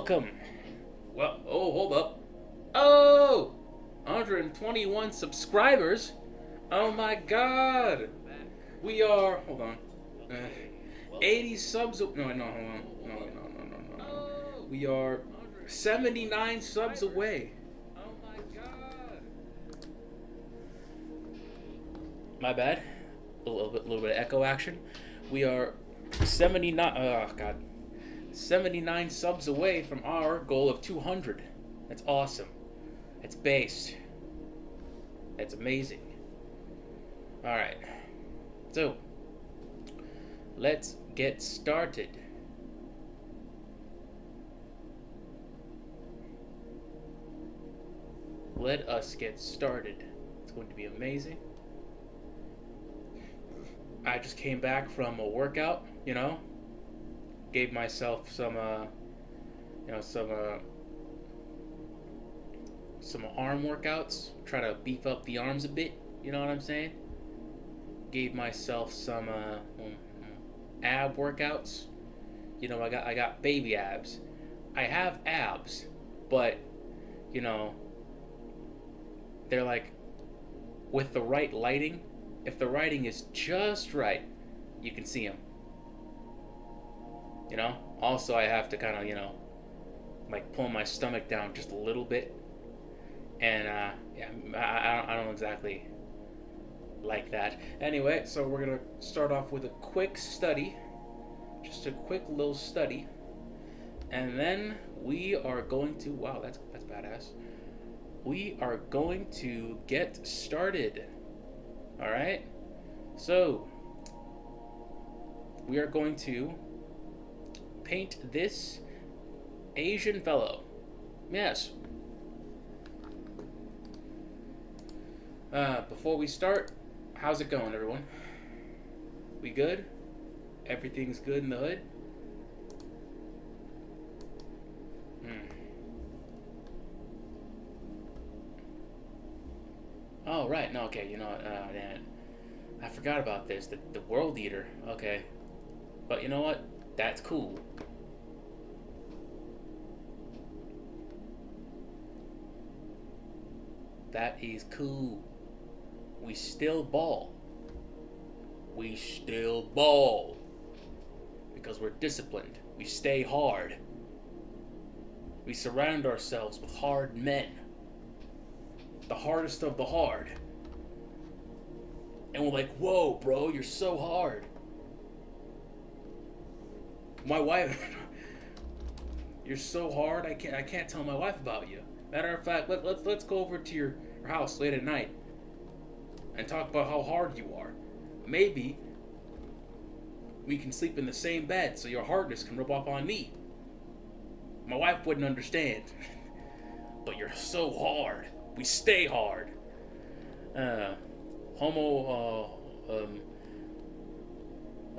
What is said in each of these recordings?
welcome. Well, oh, hold up. Oh, 121 subscribers. Oh my God. We are. Hold on. Uh, 80 subs. No, hold on. No. We are 79 subs away. My bad. A little bit of echo action. We are 79. Oh God. 79 subs away from our goal of 200. That's awesome. It's based. That's amazing. All right. So, let's get started. Let us get started. It's going to be amazing. I just came back from a workout, gave myself some arm workouts, try to beef up the arms a bit, you know what I'm saying? Gave myself some ab workouts. I got baby abs. I have abs, but they're like, with the right lighting, if the lighting is just right, you can see them. Also, I have to kind of, like pull my stomach down just a little bit. And, I don't exactly like that. Anyway, so we're going to start off with a quick study. Just a quick little study. And then we are going to, wow, that's badass. We are going to get started. All right? So, we are going to paint this Asian fellow. Yes. Before we start, how's it going, everyone? We good? Everything's good in the hood? Oh, right. No, okay. Man, I forgot about this. The World Eater. Okay. But you know what? That's cool. That is cool. We still ball. We still ball. Because we're disciplined. We stay hard. We surround ourselves with hard men. The hardest of the hard. And we're like, whoa, bro, you're so hard. My wife, you're so hard. I can't tell my wife about you. Matter of fact, let's go over to your house late at night and talk about how hard you are. Maybe we can sleep in the same bed so your hardness can rub off on me. My wife wouldn't understand. But you're so hard. We stay hard.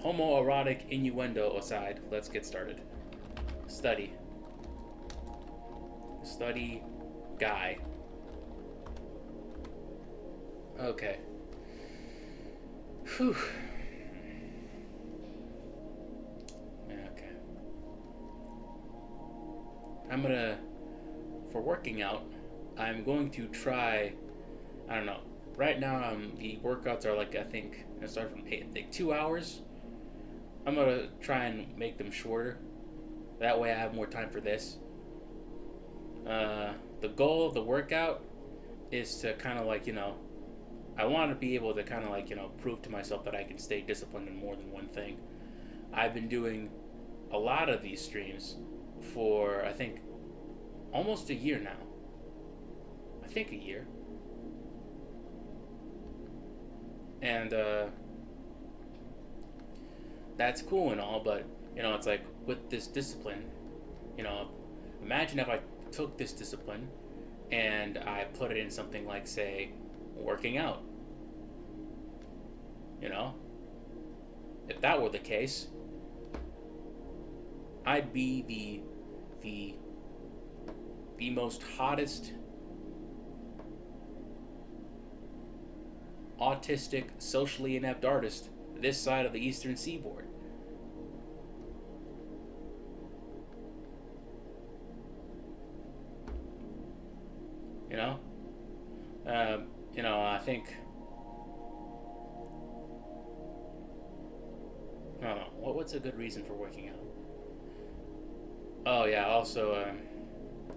Homoerotic innuendo aside, let's get started. Study guy. Okay. Whew. Okay. For working out, I'm going to try, I don't know, right now the workouts are like, I think, I start from 2 hours. I'm going to try and make them shorter. That way I have more time for this. The goal of the workout is to kind of like, I want to be able to kind of like, prove to myself that I can stay disciplined in more than one thing. I've been doing a lot of these streams for, I think, almost a year now. I think a year. And, that's cool and all, but, it's like, with this discipline, imagine if I took this discipline and I put it in something like, say, working out. If that were the case, I'd be the most hottest autistic, socially inept artist this side of the Eastern Seaboard. You know, I think I don't know what's a good reason for working out. Oh yeah, also,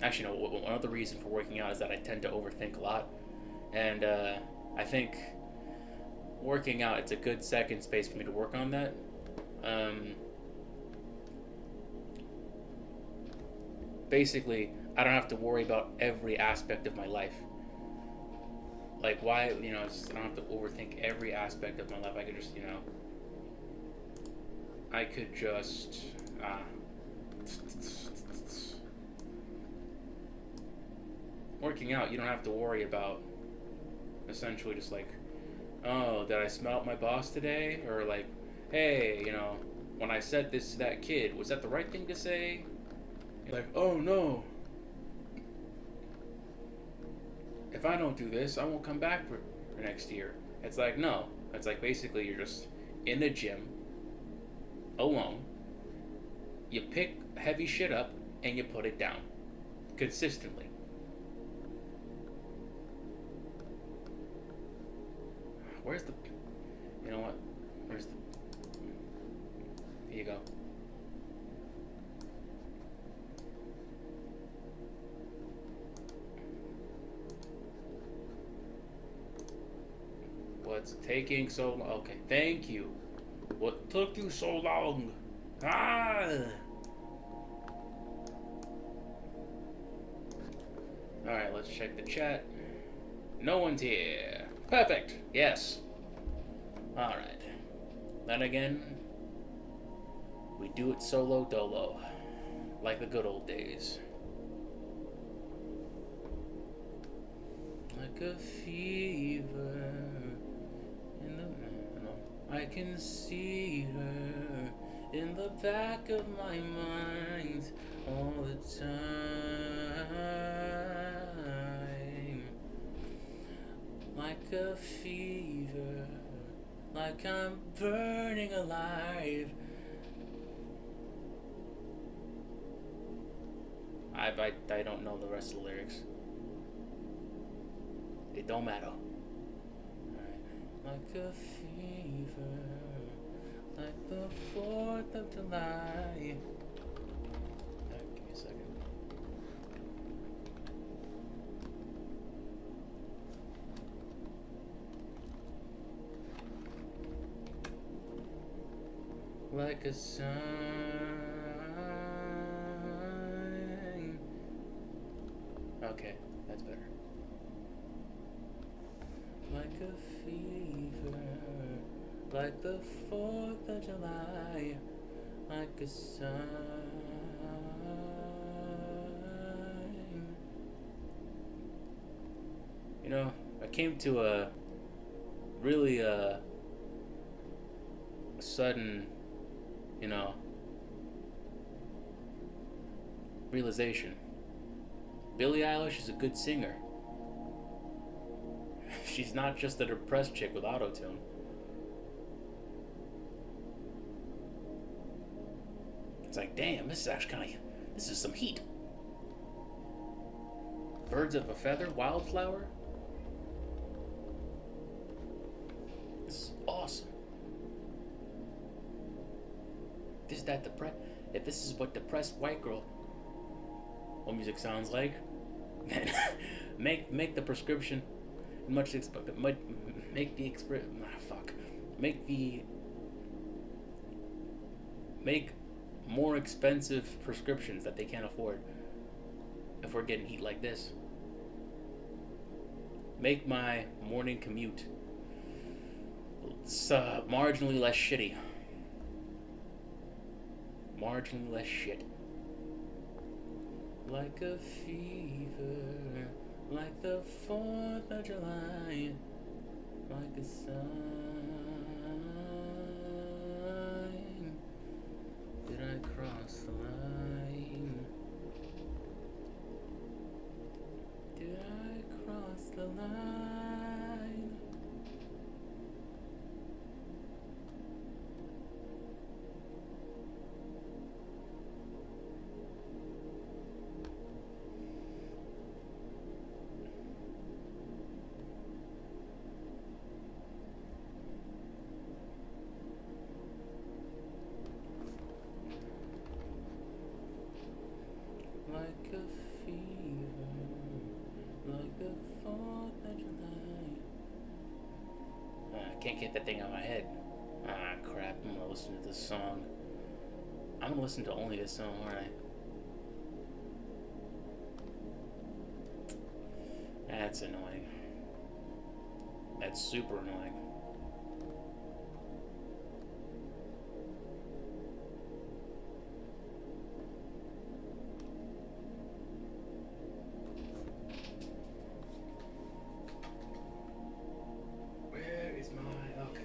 actually no. One other reason for working out is that I tend to overthink a lot, and I think working out, it's a good second space for me to work on that. Um, Basically, I don't have to worry about every aspect of my life. Like why, I don't have to overthink every aspect of my life. I could just, I could just working out. You don't have to worry about essentially just like, oh, did I smell out my boss today? Or like, hey, when I said this to that kid, was that the right thing to say? You're like, oh no, if I don't do this, I won't come back for next year. It's like, no. It's like basically you're just in the gym, alone. You pick heavy shit up and you put it down. Consistently. Where's the... You know what? Where's the... Here you go. What's taking so long? Okay, thank you. What took you so long? Ah! Alright, let's check the chat. No one's here. Perfect. Yes. Alright. Then again, we do it solo dolo. Like the good old days. Like a fever in the... I can see her in the back of my mind all the time. Like a fever, like I'm burning alive. I don't know the rest of the lyrics. It don't matter. Like a fever, like the 4th of July. Give me a second. Like a sign. Okay, that's better. Like a fever, like the 4th of July, like a sign. I came to a really sudden, realization. Billie Eilish is a good singer. She's not just a depressed chick with auto-tune. It's like, damn, this is actually this is some heat. Birds of a Feather, Wildflower. This is awesome. If this is what depressed white girl music sounds like, then make the prescription make more expensive prescriptions that they can't afford if we're getting heat like this. Make my morning commute marginally less shitty. Marginally less shit. Like a fever, like the 4th of July, like a sign. Did I cross the line? Did I cross the line? can't get that thing out of my head. Ah, crap. I'm gonna listen to this song. I'm gonna listen to only this song, aren't I? That's annoying. That's super annoying. Where is my... Okay.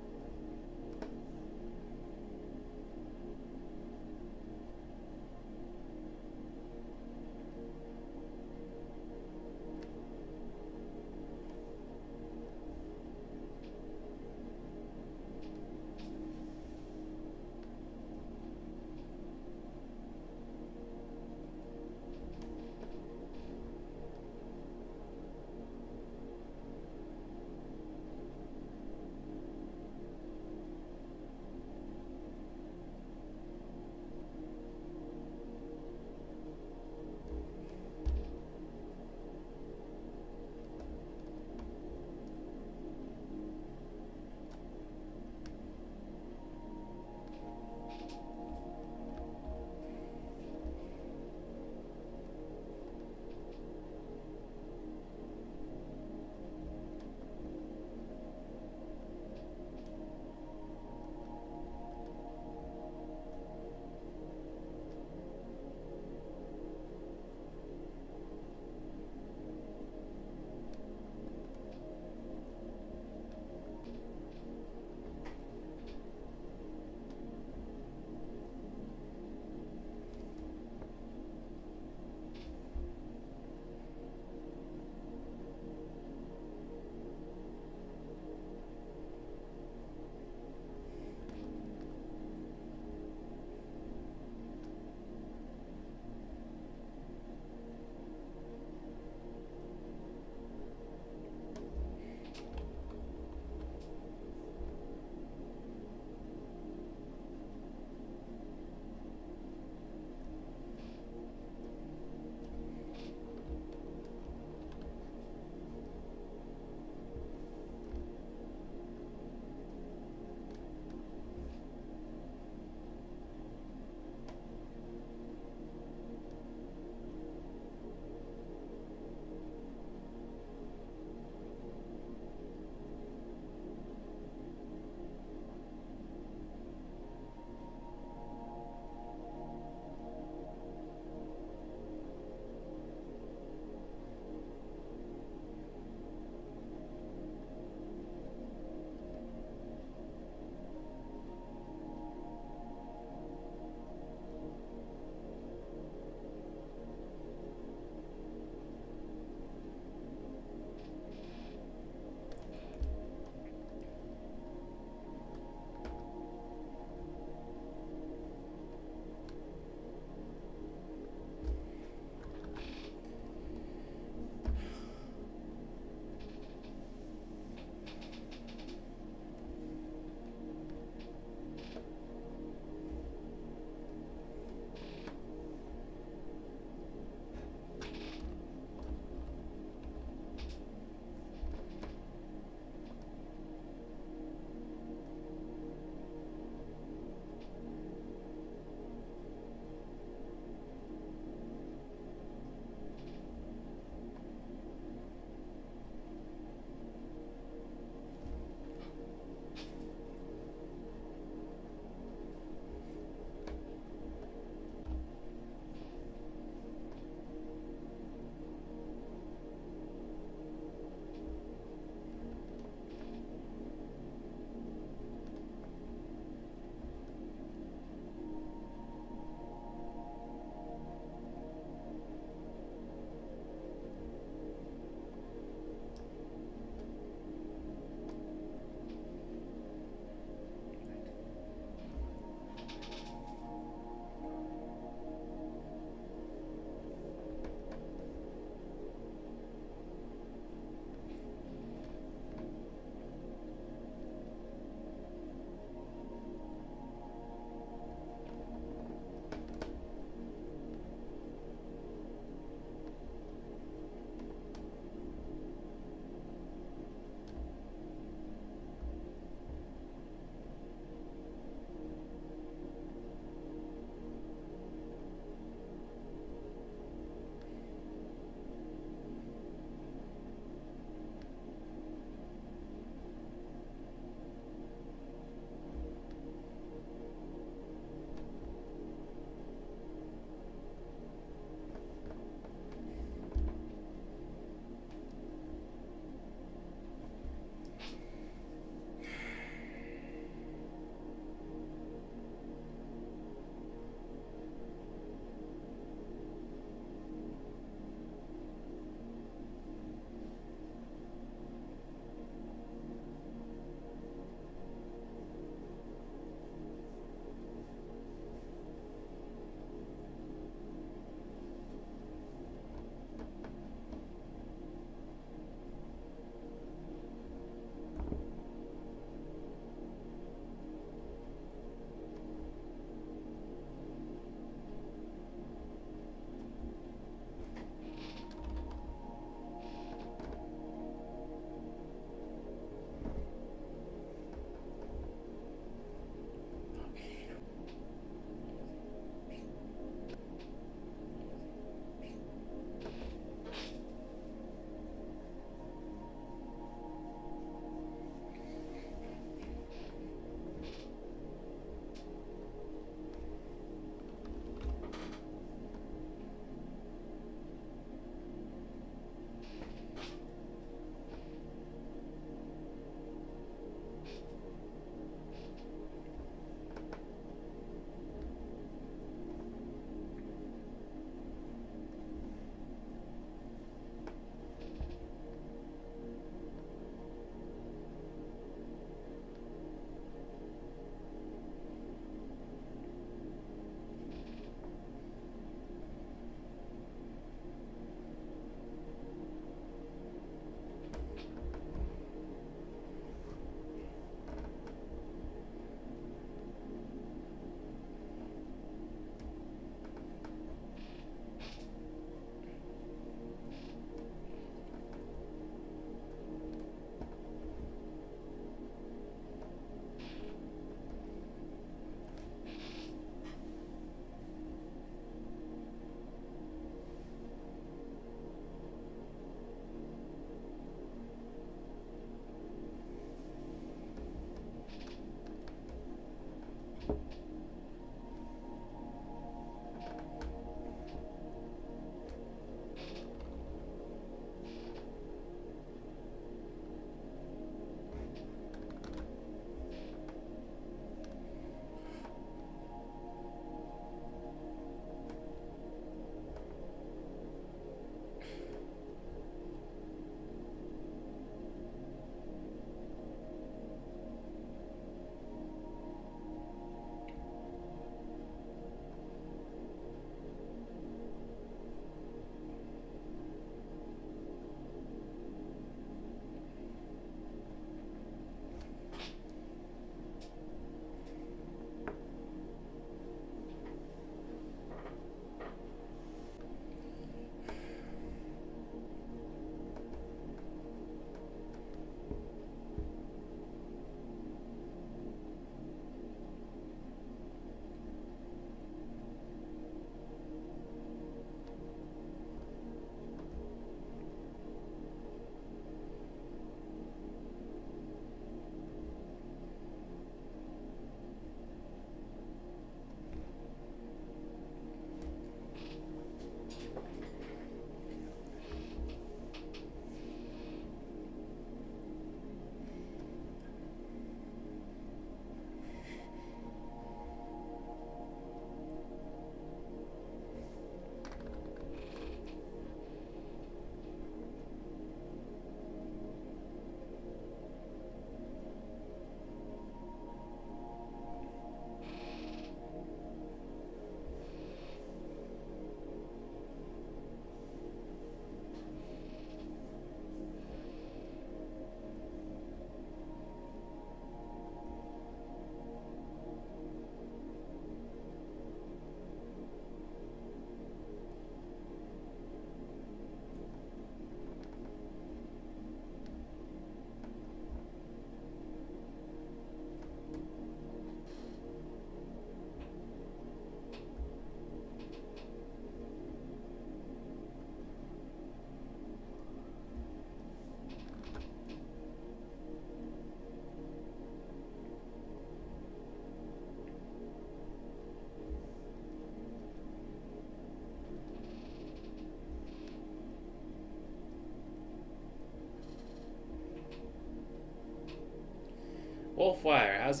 Wolfwire, how's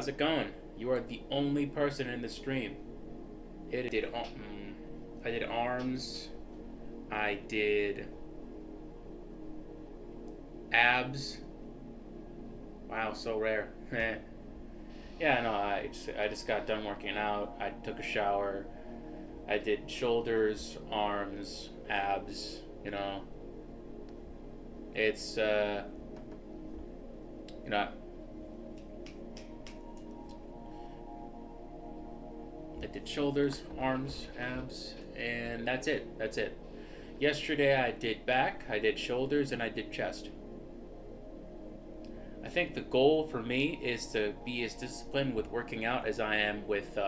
it going? You are the only person in the stream. I did arms. I did abs. Wow, so rare. Yeah, no, I just got done working out. I took a shower. I did shoulders, arms, abs. You know, it's you know, I did shoulders, arms, abs, and that's it. That's it. Yesterday I did back, I did shoulders, and I did chest. I think the goal for me is to be as disciplined with working out as I am with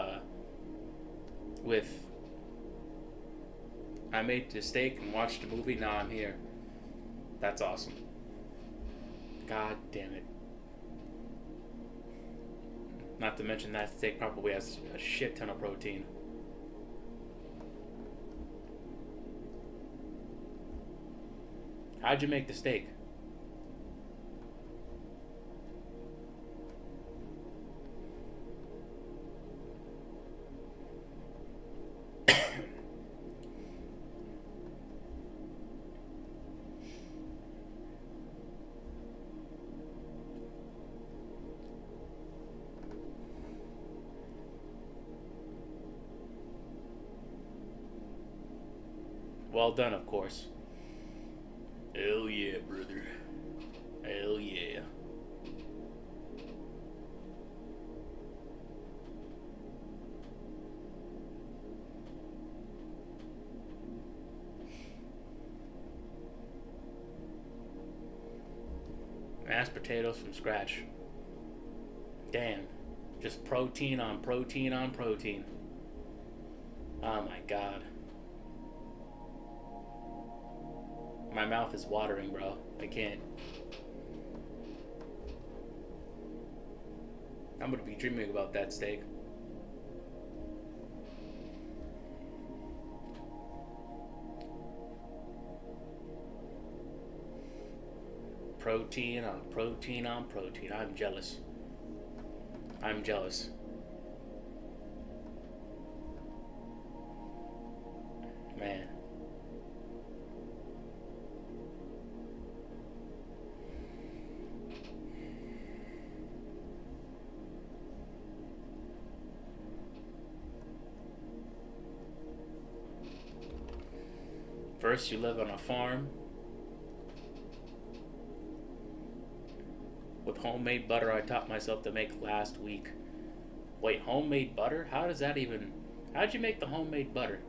I made the steak and watched a movie. Now I'm here. That's awesome. God damn it. Not to mention that steak probably has a shit ton of protein. How'd you make the steak? Well done, of course. Hell yeah, brother. Hell yeah. Mashed potatoes from scratch. Damn. Just protein on protein on protein. Oh my god. My mouth is watering, bro. I can't. I'm gonna be dreaming about that steak. Protein on protein on protein. I'm jealous. I'm jealous. Man. First, you live on a farm with homemade butter I taught myself to make last week. Wait, homemade butter? How does that even... How'd you make the homemade butter?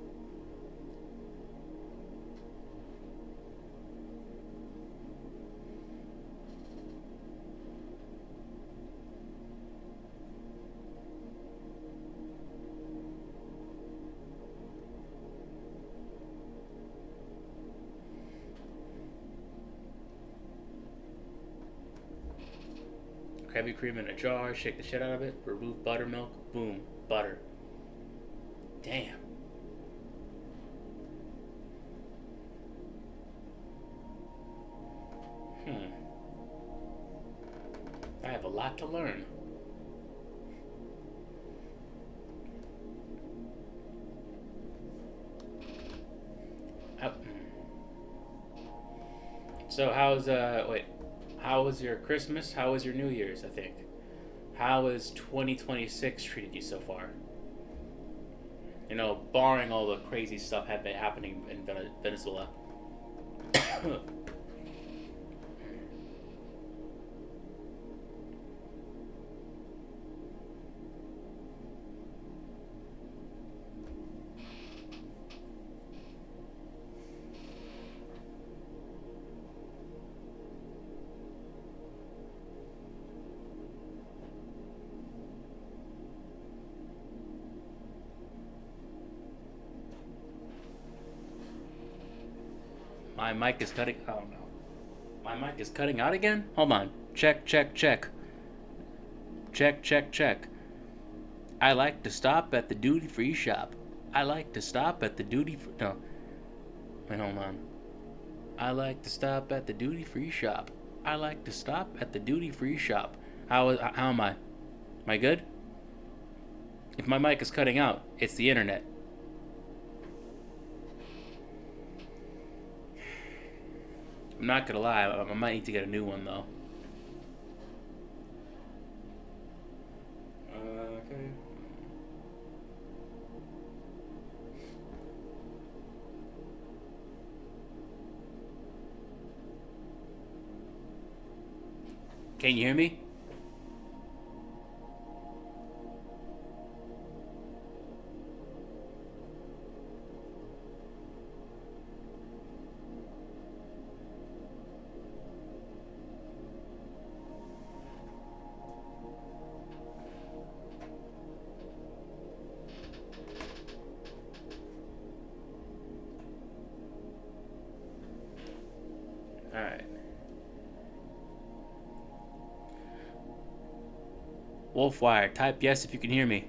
Heavy cream in a jar, shake the shit out of it, remove buttermilk, boom, butter. Damn. I have a lot to learn. So how was your Christmas? How was your New Year's, I think? How has 2026 treated you so far? You know, barring all the crazy stuff have been happening in Venezuela. My mic is cutting. Oh no. My mic is cutting out again? Hold on. Check, check, check. Check, check, check. I like to stop at the duty free shop. I like to stop at the duty free. No. Wait, hold on. I like to stop at the duty free shop. I like to stop at the duty free shop. How am I? Am I good? If my mic is cutting out, it's the internet. I'm not gonna lie, I might need to get a new one though. Okay. Can you hear me? Alright. Wolfwire, type yes if you can hear me.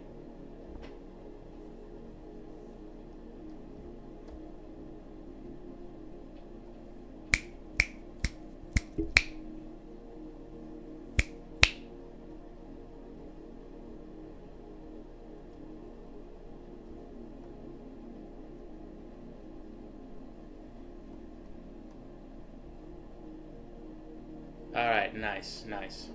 Alright, nice, nice.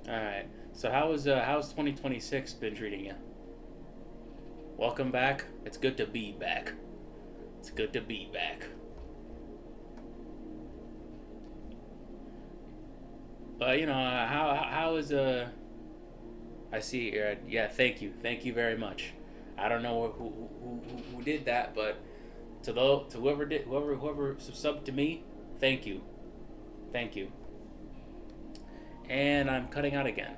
Alright. So how's 2026 been treating you? Welcome back. It's good to be back. It's good to be back. But you know, how is I see here. Yeah, thank you very much. I don't know who did that, but to whoever subbed to me, Thank you. Thank you. And I'm cutting out again.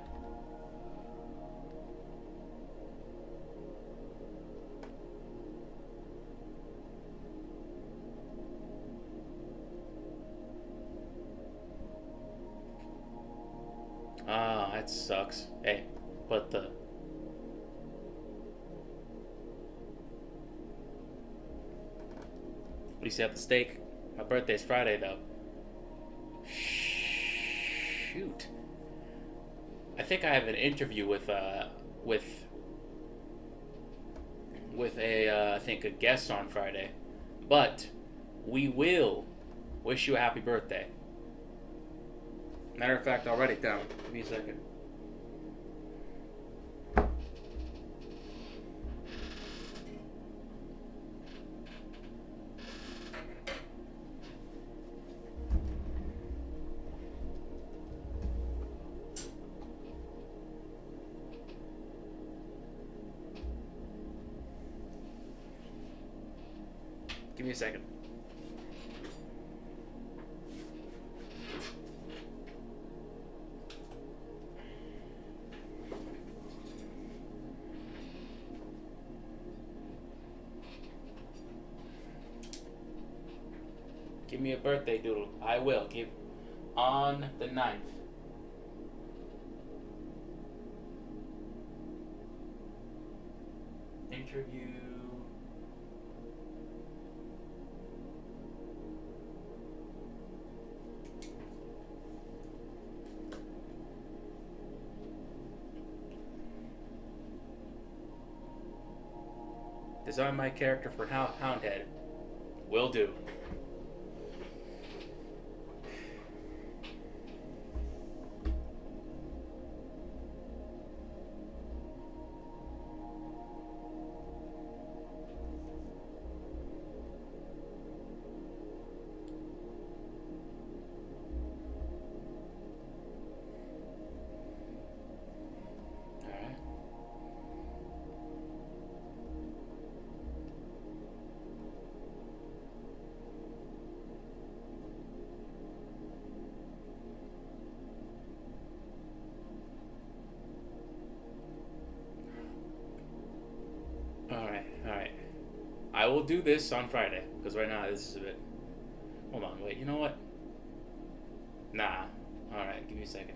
Ah, that sucks. Hey, but the... What do you say at the steak? My birthday's Friday, though. Shoot. I think I have an interview with a I think a guest on Friday, but we will wish you a happy birthday. Matter of fact, I'll write it down. Give me a second. Give me a second. Give me a birthday doodle. I will. Give on the 9th. Interview. Design my character for Houndhead. Will do. Alright. I will do this on Friday, because right now this is a bit... Hold on, wait, you know what? Nah. Alright, give me a second.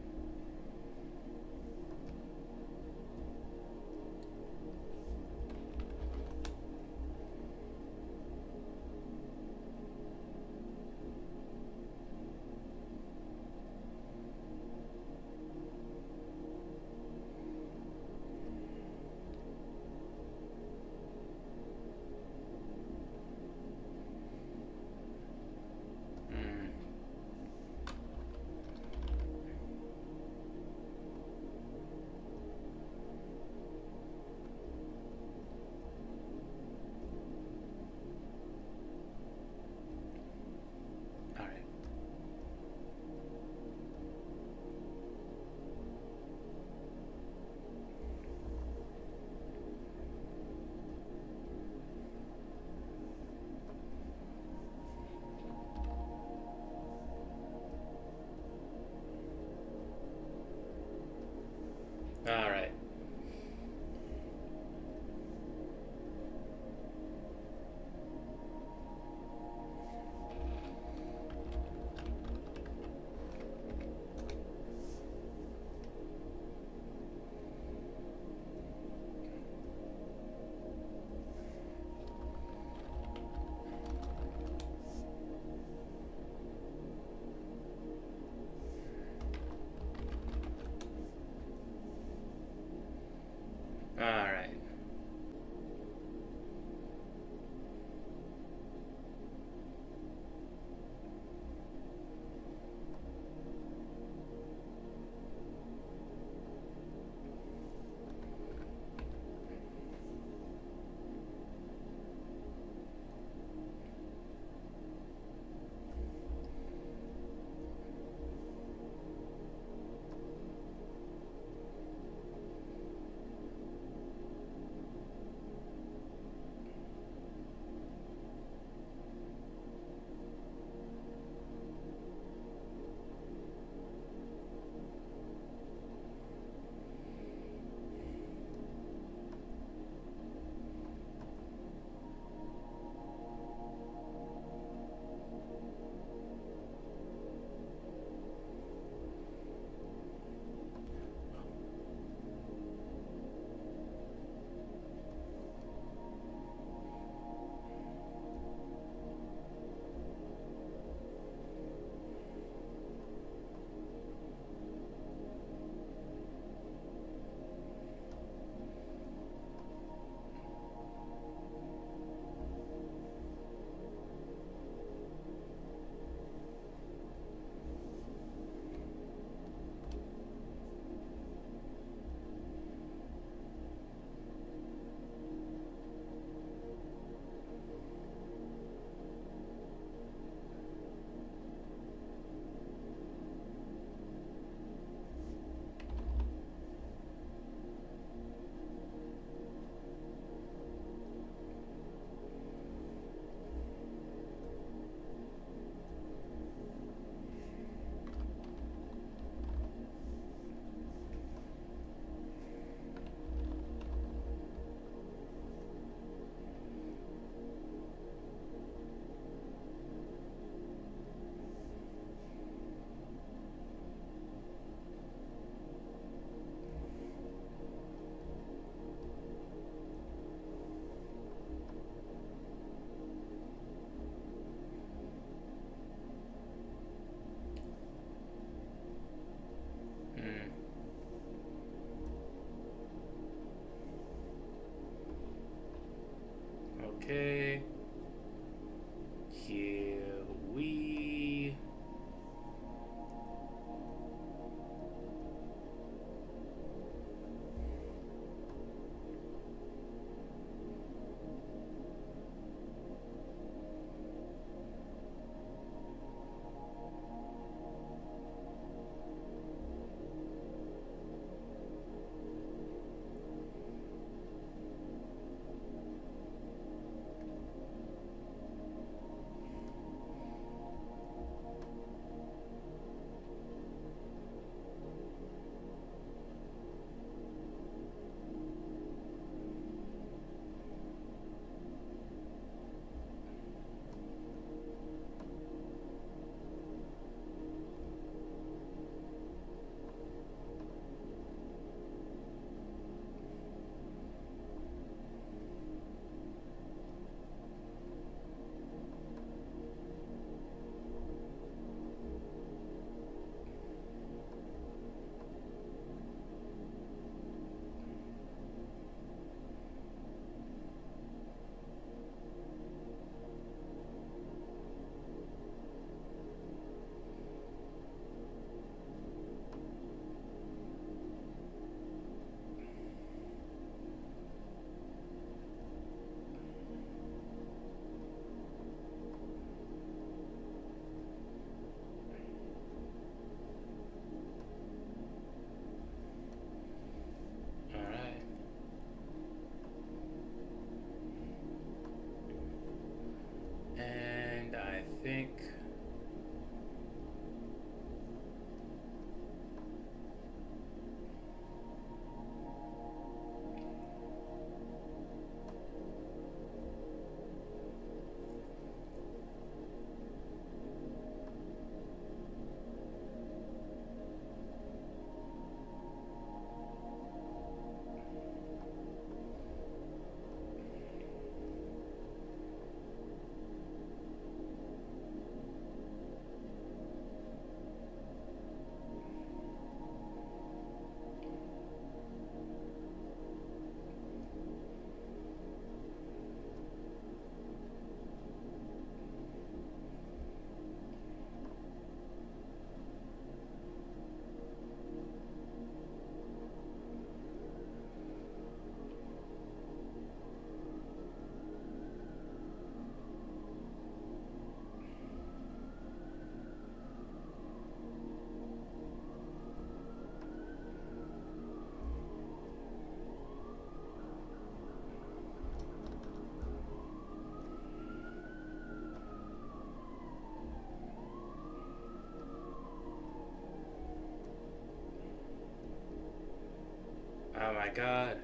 my God.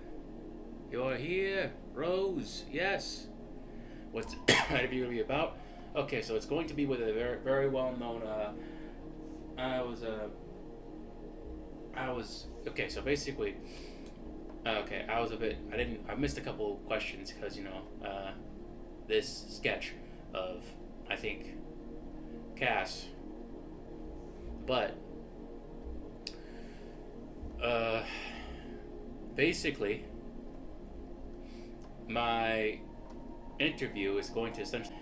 You're here, Rose. Yes. What's the interview going to be about? Okay, so it's going to be with a very, very well-known. I was. Okay. So basically, okay, I was a bit. I didn't. I missed a couple questions because this sketch of, I think, Cass. But basically, my interview is going to essentially,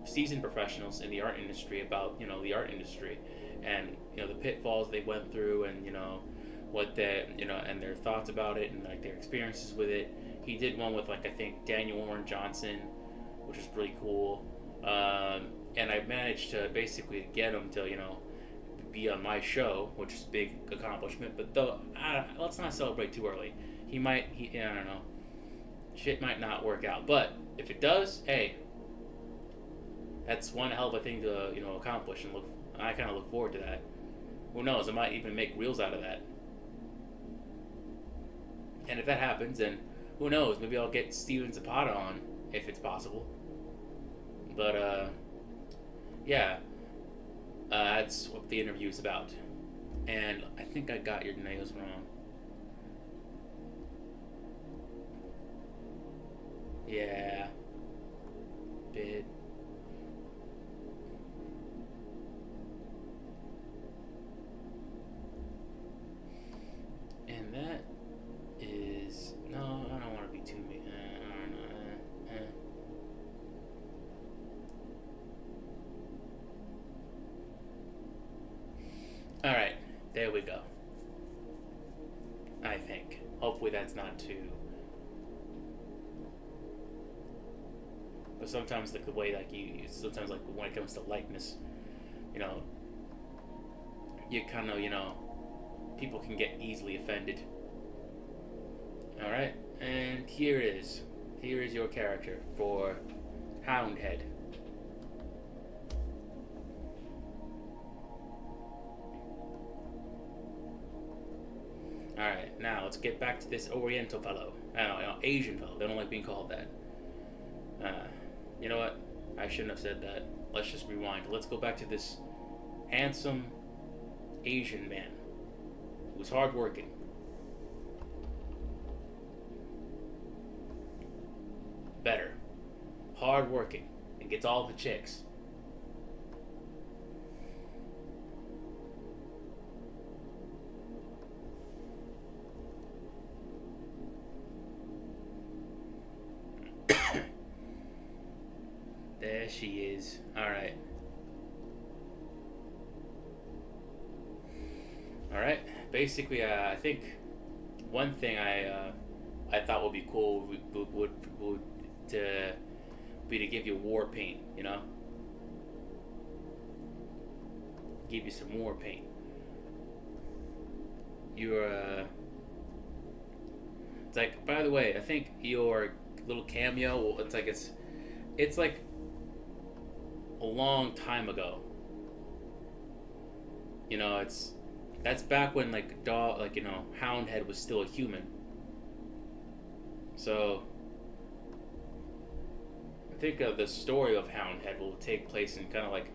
seasoned professionals in the art industry about, the art industry, and, the pitfalls they went through, and, what they, and their thoughts about it, and, like, their experiences with it. He did one with, like, I think Daniel Warren Johnson, which was really cool. And I managed to basically get him to, be on my show, which is a big accomplishment. But though, let's not celebrate too early. I don't know. Shit might not work out. But if it does, hey, that's one hell of a thing to, accomplish. And I kind of look forward to that. Who knows? I might even make reels out of that. And if that happens, then who knows? Maybe I'll get Steven Zapata on, if it's possible. But, yeah. That's what the interview is about. And I think I got your nails wrong. Yeah. Bit. And that is... No, I don't want to be too mean. Alright, there we go. I think. Hopefully that's not too... But sometimes, like, the way, like, sometimes, like, when it comes to likeness, you kind of, people can get easily offended. Alright, and here it is. Here is your character for Houndhead. Alright, now let's get back to this Oriental fellow. Asian fellow. They don't like being called that. You know what? I shouldn't have said that. Let's just rewind. Let's go back to this handsome Asian man who's hardworking. Better. Hardworking. And gets all the chicks. There she is. Alright. Alright. Basically, I think one thing I thought would be cool would be to give you war paint, Give you some war paint. It's like, by the way, I think your little cameo, it's like a long time ago. That's back when, like, Houndhead was still a human. So I think the story of Houndhead will take place in kind of like,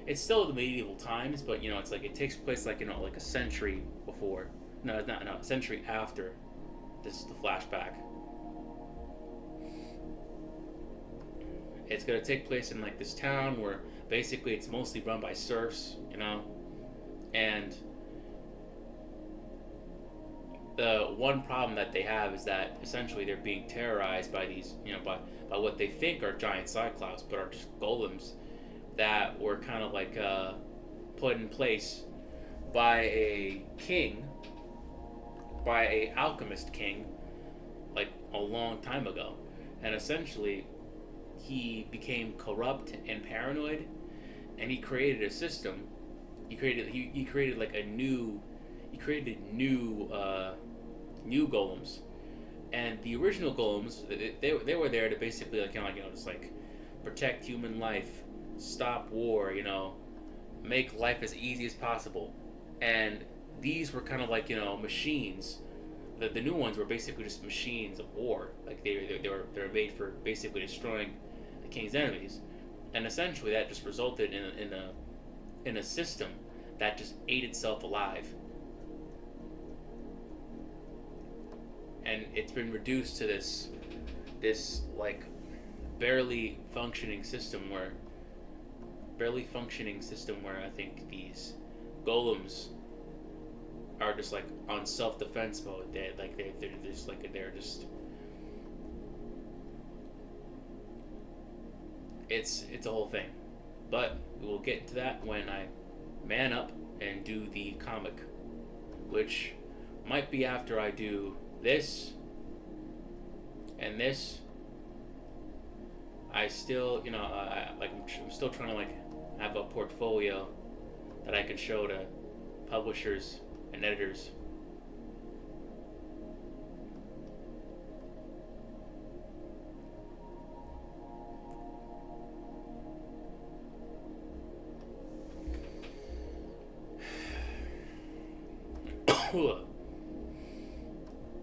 it's still the medieval times, but it's like it takes place like like a century before. No, it's not. No, a century after. This is the flashback. It's gonna take place in like this town where basically it's mostly run by serfs, and the one problem that they have is that essentially they're being terrorized by these, by what they think are giant cyclops, but are just golems that were kind of like put in place by a king, by a alchemist king, like a long time ago, and essentially he became corrupt and paranoid, and he created a system. He created like a new. He created new golems, and the original golems they were there to basically like just like protect human life, stop war, make life as easy as possible, and these were kind of like machines the new ones were basically just machines of war. Like they were made for basically destroying the king's enemies, and essentially that just resulted in a system that just ate itself alive, and it's been reduced to this like barely functioning system where I think these golems are just like on self-defense mode. They're just like they're just it's a whole thing. But we will get into that when I man up and do the comic, which might be after I do this and this. I still, I'm still trying to like have a portfolio that I can show to publishers and editors.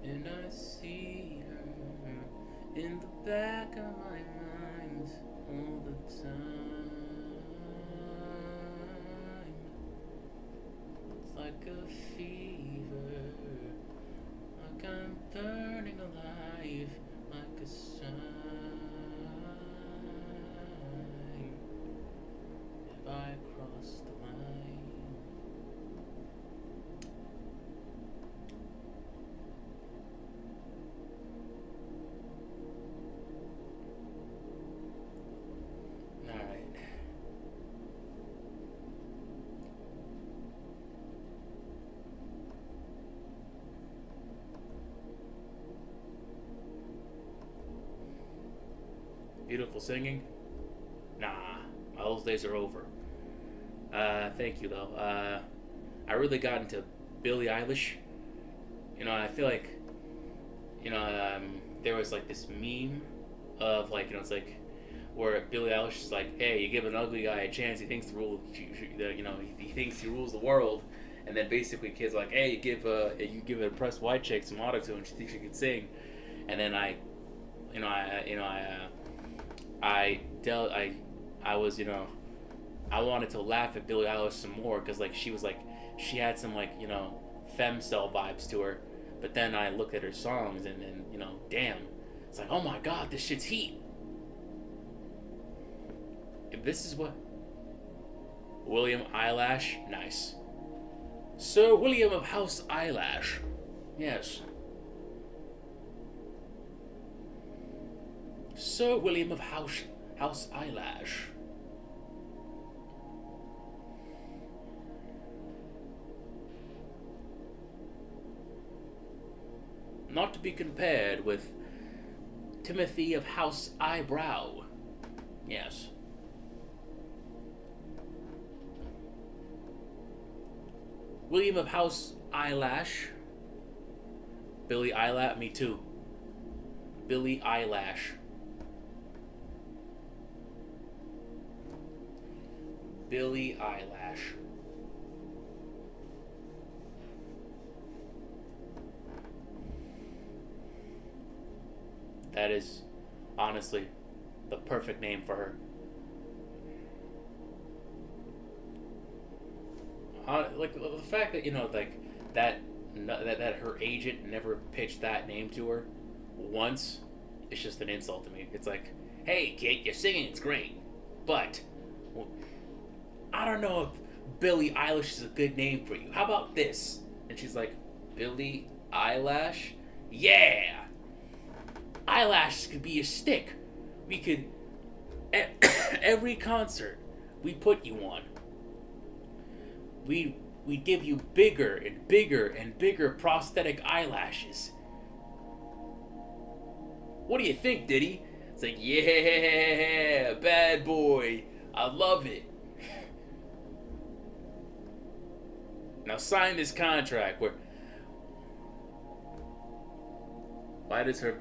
And I see her in the back of my mind all the time. It's like a fever, like I'm burning alive, like a sign. Have I crossed the line? Beautiful singing? Nah, those days are over. Thank you though. I really got into Billie Eilish. I feel like, there was like this meme of like, it's like where Billie Eilish is like, hey, you give an ugly guy a chance, he thinks he thinks he rules the world, and then basically kids are like, hey, you give a depressed white chick some autotune, she thinks she can sing, and then I wanted to laugh at Billie Eilish some more because like she had some like femcel vibes to her, but then I looked at her songs and damn, it's like, oh my god, this shit's heat. If this is what William Eyelash, nice. Sir William of House Eyelash, yes. Sir William of House Eyelash. Not to be compared with Timothy of House Eyebrow. Yes. William of House Eyelash. Billie Eyelash, me too. Billie Eyelash. Billie Eyelash. That is honestly the perfect name for her. Like the fact that that her agent never pitched that name to her once, it's just an insult to me. It's like, hey kid, your singing's great, but I don't know if Billie Eilish is a good name for you. How about this? And she's like, Billie Eyelash? Yeah! Eyelashes could be a stick. We could, every concert we put you on, we give you bigger and bigger and bigger prosthetic eyelashes. What do you think, Diddy? It's like, yeah, bad boy. I love it. Now sign this contract where... Why does her...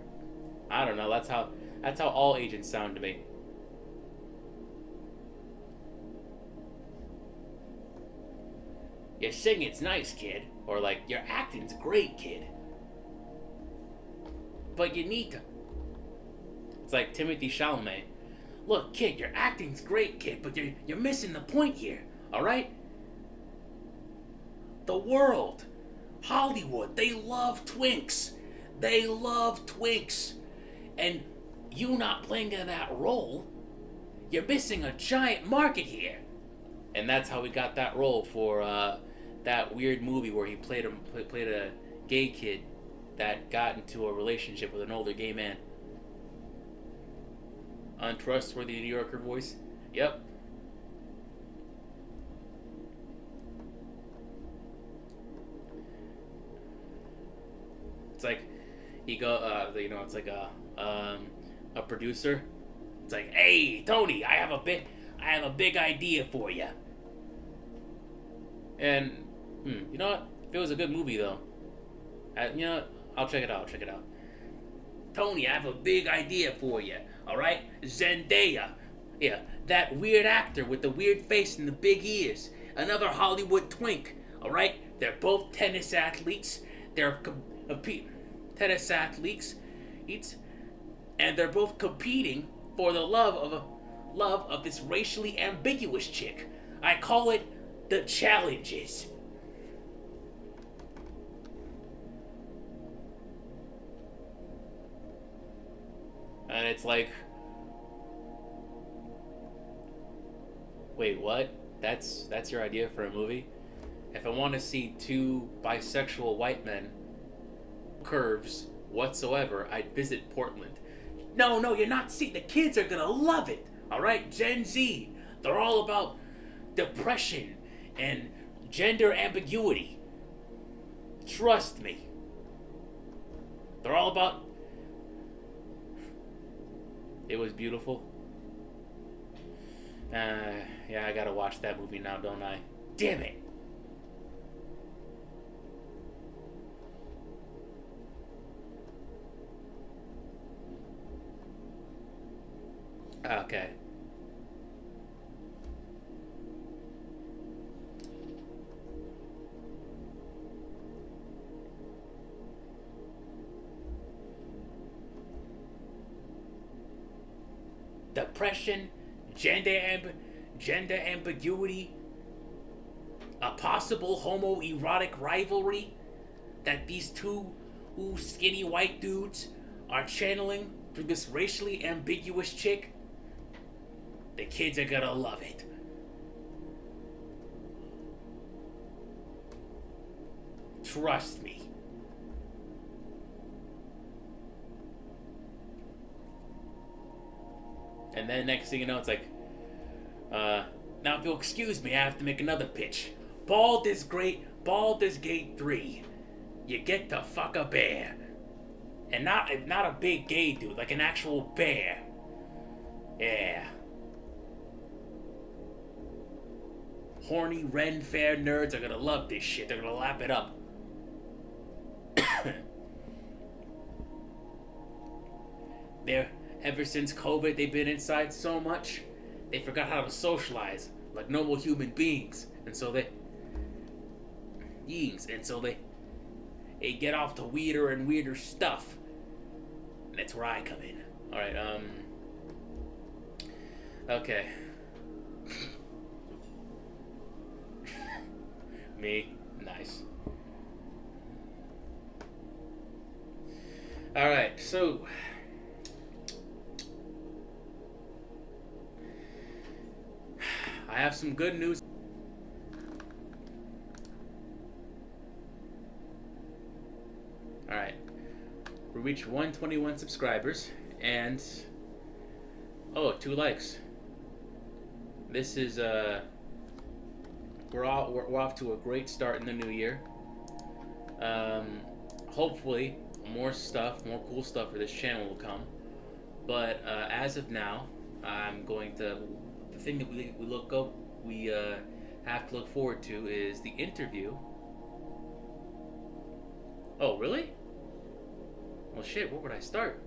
I don't know, that's how all agents sound to me. Your singing's nice, kid. Or like, your acting's great, kid. but you need to. It's like Timothy Chalamet. Look, kid, your acting's great, kid, but you're missing the point here. All right? The world, Hollywood, they love twinks. They love twinks. And you not playing in that role, you're missing a giant market here. And that's how we got that role for that weird movie where he played a gay kid that got into a relationship with an older gay man. Untrustworthy New Yorker voice. Yep. It's like he go, it's like a producer. It's like, hey, Tony, I have a big idea for you. And you know what? If it was a good movie though, you know what? I'll check it out. Tony, I have a big idea for you. All right, Zendaya, yeah, that weird actor with the weird face and the big ears, another Hollywood twink. All right, they're both tennis athletes. They're tennis athletes, and they're both competing for the love of this racially ambiguous chick. I call it the Challenges. And it's like, wait, what? That's your idea for a movie? If I want to see two bisexual white men curves whatsoever, I'd visit Portland. No, you're not seeing. The kids are gonna love it. All right, Gen Z. They're all about depression and gender ambiguity. Trust me. They're all about. It was beautiful. Yeah, I gotta watch that movie now, don't I? Damn it. Okay. Depression, gender ambiguity, a possible homoerotic rivalry that these two skinny white dudes are channeling through this racially ambiguous chick. The kids are gonna love it. Trust me. And then next thing you know, it's like, now if you'll excuse me, I have to make another pitch. Baldur's Gate 3. You get to fuck a bear. And not a big gay dude, like an actual bear. Yeah. Horny Ren Fair nerds are gonna love this shit. They're gonna lap it up. Ever since COVID, they've been inside so much, they forgot how to socialize like normal human beings, and so they get off to weirder and weirder stuff. And that's where I come in. All right, okay. Me, nice. All right, so. I have some good news. Alright. We reached 121 subscribers and 2 likes. This is we're off to a great start in the new year. Hopefully more cool stuff for this channel will come. But as of now, I'm going to the thing that we have to look forward to is the interview. Oh, really? Well, shit, where would I start?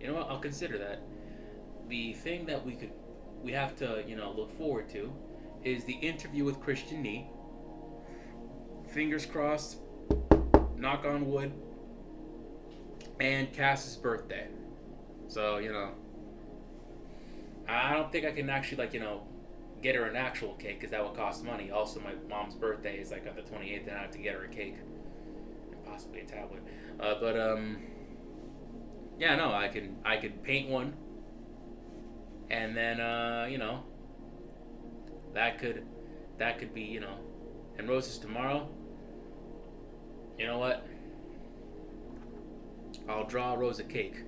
You know what? I'll consider that. The thing that we have to, look forward to is the interview with Christian Nee. Fingers crossed, knock on wood, and Cass's birthday. So, I don't think I can actually, get her an actual cake because that would cost money. Also, my mom's birthday is like on the 28th, and I have to get her a cake and possibly a tablet. But yeah, no, I can paint one, and then that could be and Rose's tomorrow. You know what? I'll draw Rose a cake.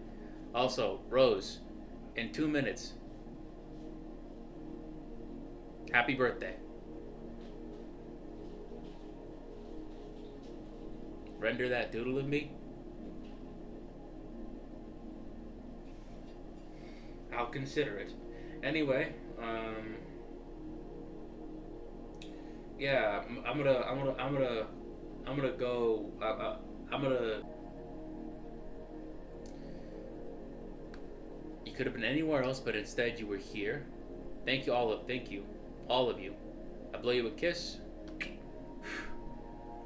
Also, Rose, in 2 minutes, happy birthday. Render that doodle of me. I'll consider it. Anyway, yeah, I'm gonna go. I'm gonna. You could have been anywhere else, but instead you were here. Thank you, all of you. I blow you a kiss.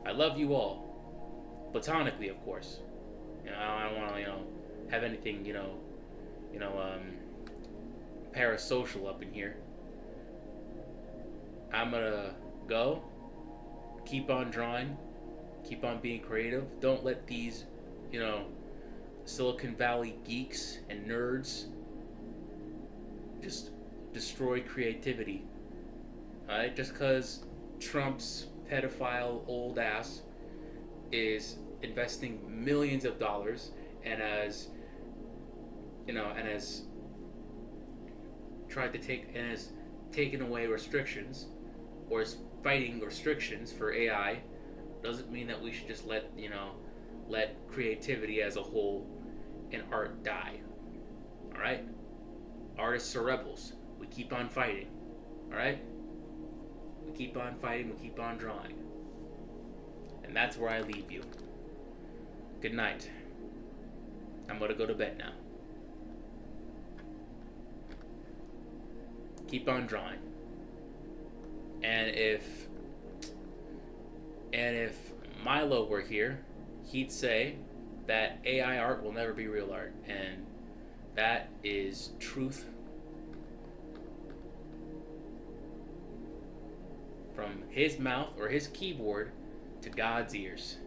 I love you all, platonically, of course. I don't want to, have anything, parasocial up in here. I'm gonna go. Keep on drawing. Keep on being creative. Don't let these, Silicon Valley geeks and nerds just destroy creativity. Alright? Just because Trump's pedophile old ass is investing millions of dollars and has tried to take and has taken away restrictions or is fighting restrictions for AI doesn't mean that we should just let creativity as a whole and art die. Alright? Artists are rebels. We keep on fighting. Alright? We keep on fighting, we keep on drawing. And that's where I leave you. Good night. I'm gonna go to bed now. Keep on drawing. And if Milo were here, he'd say that AI art will never be real art, and that is truth from his mouth or his keyboard to God's ears.